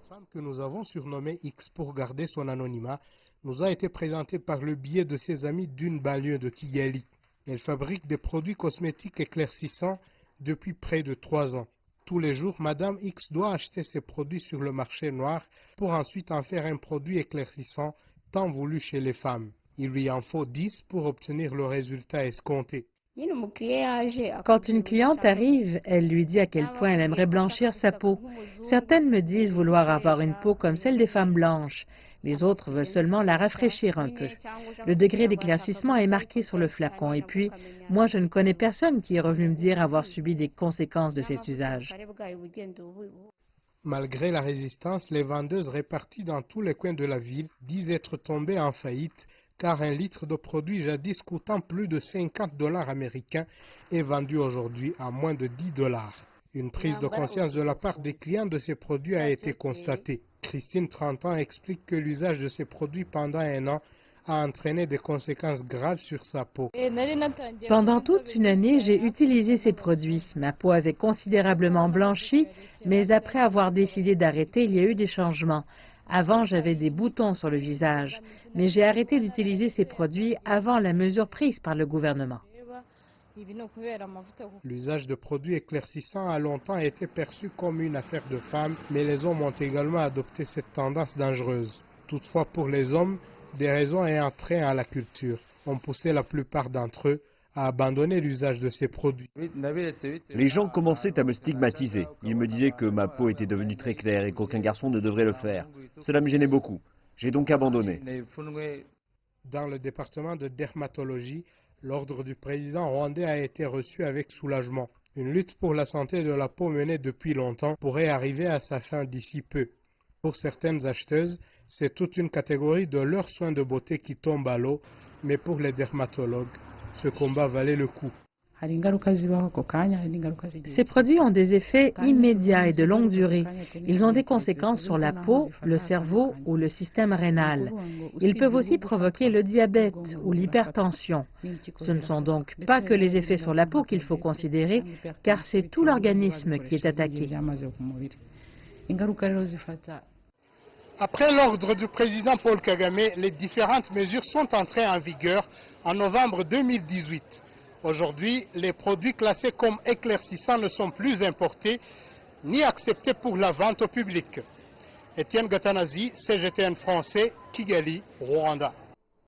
femme que nous avons surnommée X pour garder son anonymat nous a été présentée par le biais de ses amis d'une banlieue de Kigali. Elle fabrique des produits cosmétiques éclaircissants depuis près de 3 ans. Tous les jours, Madame X doit acheter ses produits sur le marché noir pour ensuite en faire un produit éclaircissant tant voulu chez les femmes. Il lui en faut 10 pour obtenir le résultat escompté. Quand une cliente arrive, elle lui dit à quel point elle aimerait blanchir sa peau. Certaines me disent vouloir avoir une peau comme celle des femmes blanches. Les autres veulent seulement la rafraîchir un peu. Le degré d'éclaircissement est marqué sur le flacon. Et puis, moi, je ne connais personne qui est revenu me dire avoir subi des conséquences de cet usage. Malgré la résistance, les vendeuses réparties dans tous les coins de la ville disent être tombées en faillite car un litre de produit jadis coûtant plus de 50 $ américains est vendu aujourd'hui à moins de 10 $. Une prise de conscience de la part des clients de ces produits a été constatée. Christine, 30 ans, explique que l'usage de ces produits pendant un an a entraîné des conséquences graves sur sa peau. Pendant toute une année, j'ai utilisé ces produits. Ma peau avait considérablement blanchi, mais après avoir décidé d'arrêter, il y a eu des changements. Avant, j'avais des boutons sur le visage, mais j'ai arrêté d'utiliser ces produits avant la mesure prise par le gouvernement. L'usage de produits éclaircissants a longtemps été perçu comme une affaire de femmes, mais les hommes ont également adopté cette tendance dangereuse. Toutefois, pour les hommes, des raisons ayant trait à la culture ont poussé la plupart d'entre eux à abandonner l'usage de ces produits. Les gens commençaient à me stigmatiser. Ils me disaient que ma peau était devenue très claire et qu'aucun garçon ne devrait le faire. Cela me gênait beaucoup. J'ai donc abandonné. Dans le département de dermatologie, l'ordre du président rwandais a été reçu avec soulagement. Une lutte pour la santé de la peau menée depuis longtemps pourrait arriver à sa fin d'ici peu. Pour certaines acheteuses, c'est toute une catégorie de leurs soins de beauté qui tombe à l'eau, mais pour les dermatologues, ce combat valait le coup. Ces produits ont des effets immédiats et de longue durée. Ils ont des conséquences sur la peau, le cerveau ou le système rénal. Ils peuvent aussi provoquer le diabète ou l'hypertension. Ce ne sont donc pas que les effets sur la peau qu'il faut considérer, car c'est tout l'organisme qui est attaqué. Après l'ordre du président Paul Kagame, les différentes mesures sont entrées en vigueur en novembre 2018. Aujourd'hui, les produits classés comme éclaircissants ne sont plus importés ni acceptés pour la vente au public. Étienne Gatanazi, CGTN français, Kigali, Rwanda.